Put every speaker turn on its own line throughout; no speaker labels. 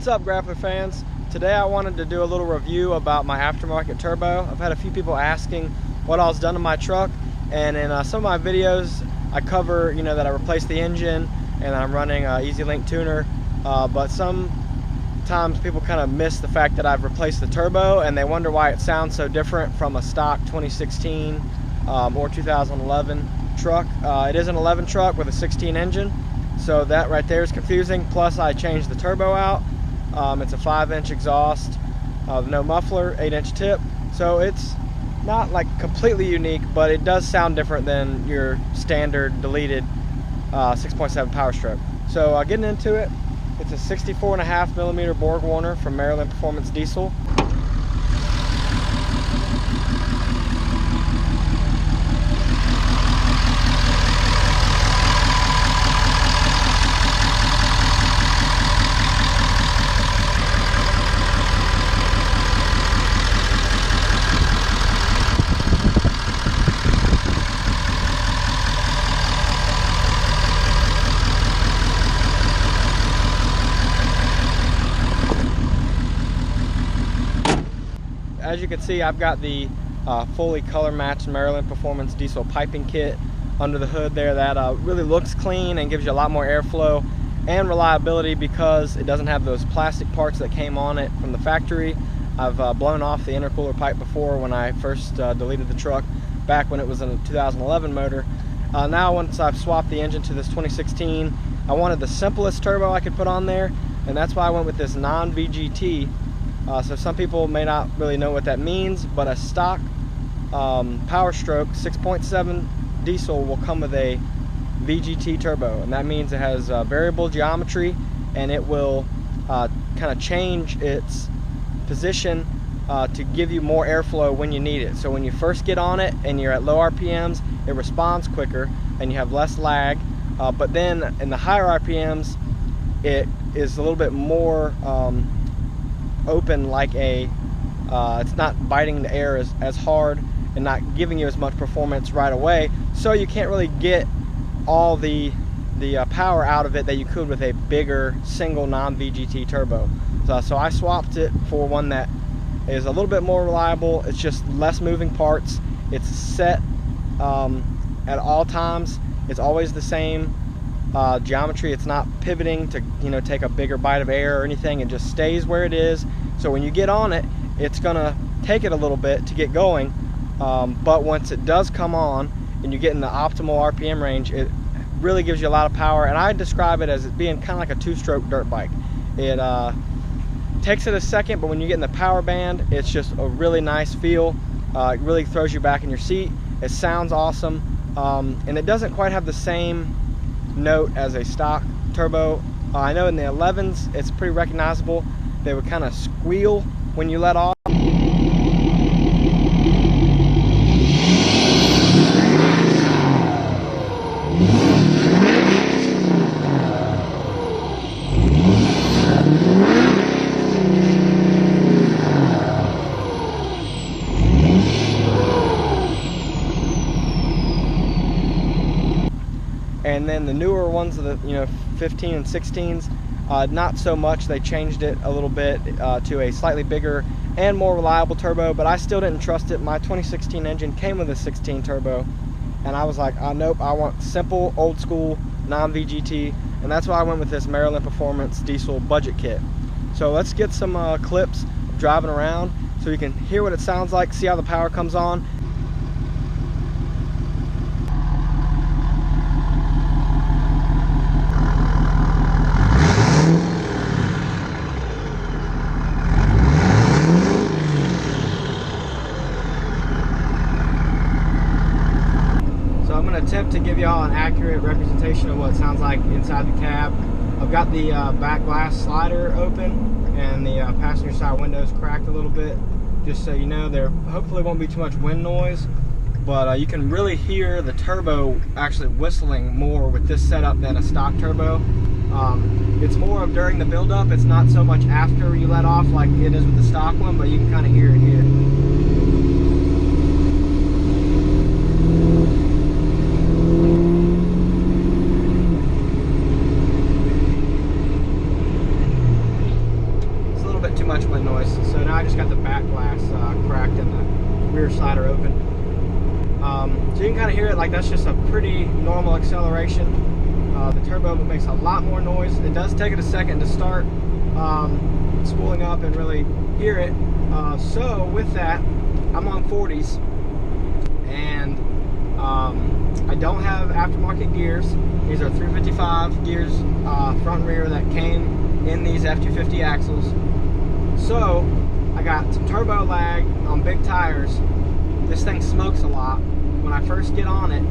What's up, Grappler fans? Today I wanted to do a little review about my aftermarket turbo. I've had a few people asking what all's done to my truck, and in some of my videos I cover, that I replaced the engine and I'm running Easy Link tuner, but sometimes people kind of miss the fact that I've replaced the turbo and they wonder why it sounds so different from a stock 2016 or 2011 truck. It is an 11 truck with a 16 engine, so that right there is confusing. Plus I changed the turbo out. It's a 5-inch exhaust, no muffler, 8-inch tip, so it's not like completely unique, but it does sound different than your standard deleted 6.7 Powerstroke. So getting into it, it's a 64.5mm Borg Warner from Maryland Performance Diesel. As you can see, I've got the fully color matched Maryland Performance Diesel piping kit under the hood there that really looks clean and gives you a lot more airflow and reliability because it doesn't have those plastic parts that came on it from the factory. I've blown off the intercooler pipe before when I first deleted the truck back when it was in a 2011 motor. Now once I've swapped the engine to this 2016, I wanted the simplest turbo I could put on there, and that's why I went with this non-VGT. So some people may not really know what that means, but a stock Powerstroke 6.7 diesel will come with a VGT turbo, and that means it has variable geometry, and it will kind of change its position to give you more airflow when you need it. So when you first get on it and you're at low RPMs, it responds quicker and you have less lag, but then in the higher RPMs it is a little bit more open, like it's not biting the air as hard and not giving you as much performance right away, so you can't really get all the power out of it that you could with a bigger single non-VGT turbo. So I swapped it for one that is a little bit more reliable. It's just less moving parts. It's set at all times. It's always the same geometry. It's not pivoting to take a bigger bite of air or anything. It just stays where it is. So when you get on it, it's gonna take it a little bit to get going, but once it does come on and you get in the optimal RPM range, it really gives you a lot of power. And I describe it as being kind of like a two-stroke dirt bike. It takes it a second, but when you get in the power band, it's just a really nice feel. It really throws you back in your seat. It sounds awesome, and it doesn't quite have the same note as a stock turbo. I know in the 11s it's pretty recognizable. They would kind of squeal when you let off. And then the newer ones, the 15 and 16s, not so much. They changed it a little bit to a slightly bigger and more reliable turbo, but I still didn't trust it. My 2016 engine came with a 16 turbo, and I was like, nope, I want simple, old school, non-VGT, and that's why I went with this Maryland Performance Diesel budget kit. So let's get some clips of driving around so you can hear what it sounds like, see how the power comes on. Attempt to give y'all an accurate representation of what it sounds like inside the cab. I've got the back glass slider open and the passenger side windows cracked a little bit, just so you know. There hopefully won't be too much wind noise, but you can really hear the turbo actually whistling more with this setup than a stock turbo. It's more of during the buildup. It's not so much after you let off like it is with the stock one, but you can kind of hear it here. rear slider open. So you can kind of hear it like that's just a pretty normal acceleration. The turbo makes a lot more noise. It does take it a second to start spooling up and really hear it. So with that, I'm on 40s, and I don't have aftermarket gears. These are 355 gears, front and rear, that came in these F250 axles. So I got some turbo lag on big tires. This thing smokes a lot. When I first get on it,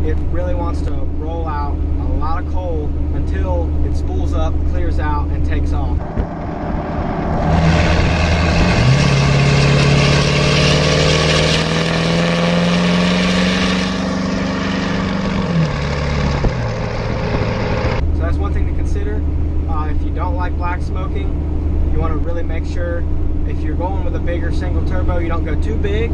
it really wants to roll out a lot of coal until it spools up, clears out, and takes off. So that's one thing to consider. If you don't like black smoking, you want to really make sure, if you're going with a bigger single turbo, you don't go too big.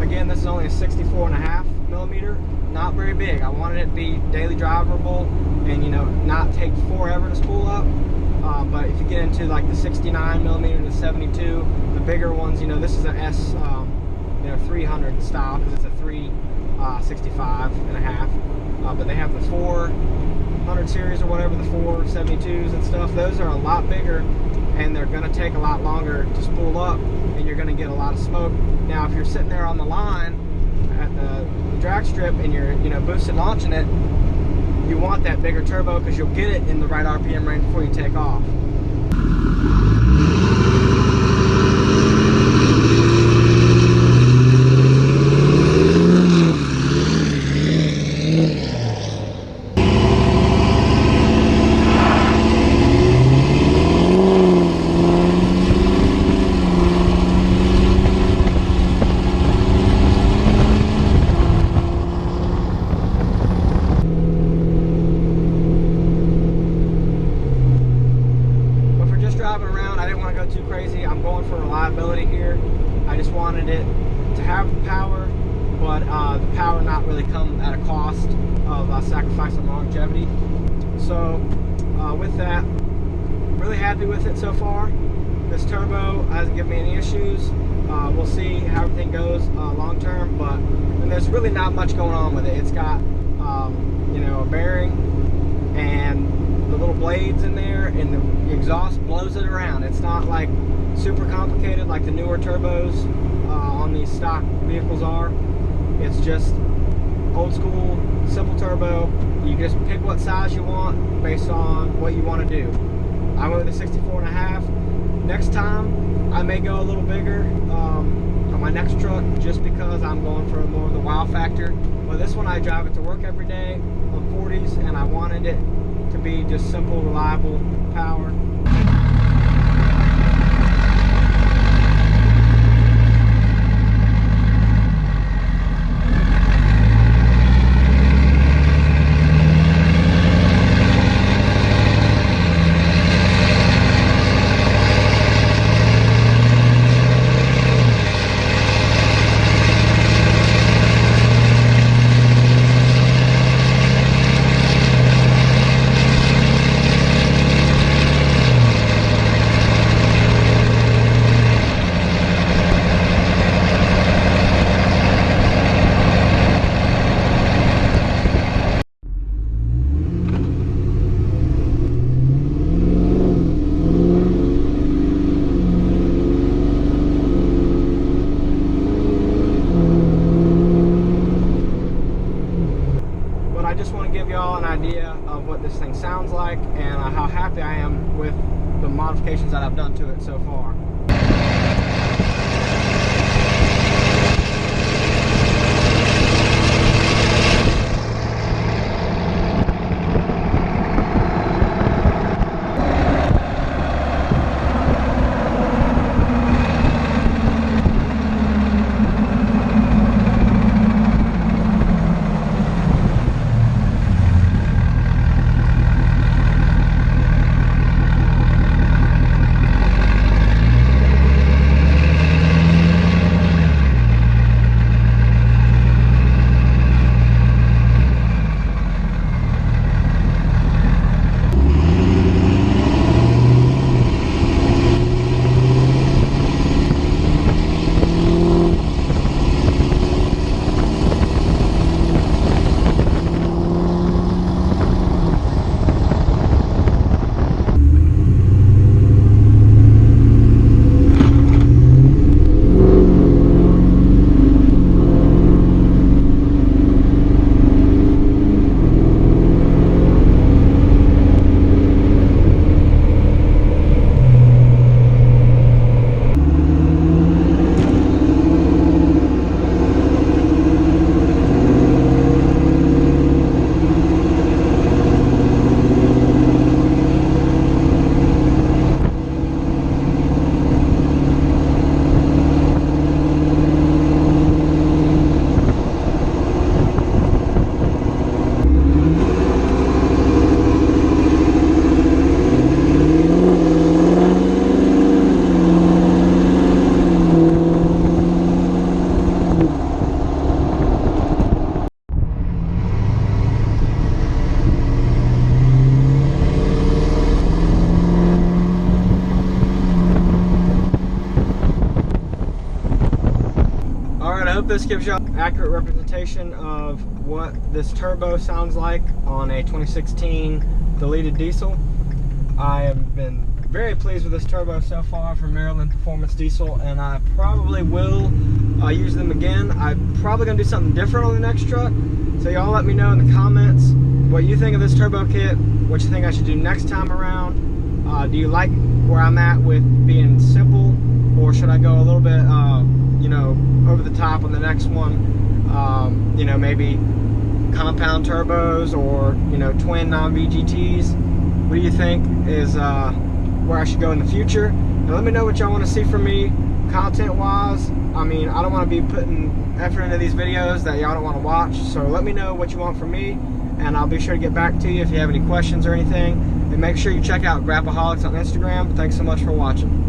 Again, this is only a 64.5 millimeter, not very big. I wanted it to be daily drivable and, you know, not take forever to spool up. But if you get into like the 69 millimeter, the 72, the bigger ones, you know, this is an S, 300 style, because it's a 365.5. But they have the 400 series or whatever, the 472s and stuff. Those are a lot bigger, and they're going to take a lot longer to spool up, and you're going to get a lot of smoke. Now, if you're sitting there on the line at the drag strip and you're, you know, boosted launching it, you want that bigger turbo because you'll get it in the right RPM range before you take off. Too crazy. I'm going for reliability here. I just wanted it to have the power, but the power not really come at a cost of sacrificing longevity. So with that, really happy with it so far. This turbo hasn't given me any issues. We'll see how everything goes long term, but there's really not much going on with it. It's got you know, a bearing and the little blades in there, and the exhaust blows it around. It's not like super complicated like the newer turbos on these stock vehicles are. It's just old school, simple turbo. You just pick what size you want based on what you want to do. I went with a 64.5. Next time I may go a little bigger on my next truck, just because I'm going for more of the wow factor. But this one I drive it to work every day on 40s, and I wanted it to be just simple, reliable power. I just want to give y'all an idea of what this thing sounds like and how happy I am with the modifications that I've done to it so far. Alright, I hope this gives you an accurate representation of what this turbo sounds like on a 2016 deleted diesel. I have been very pleased with this turbo so far from Maryland Performance Diesel, and I probably will use them again. I'm probably going to do something different on the next truck, so y'all let me know in the comments what you think of this turbo kit, what you think I should do next time around. Do you like where I'm at with being simple, or should I go a little bit you know, over the top on the next one? You know, maybe compound turbos, or you know, twin non-VGTs. What do you think is where I should go in the future? And let me know what y'all want to see from me content wise. I mean, I don't want to be putting effort into these videos that y'all don't want to watch, so let me know what you want from me, and I'll be sure to get back to you if you have any questions or anything. And make sure you check out GRAPPAHOLICS on Instagram. Thanks so much for watching.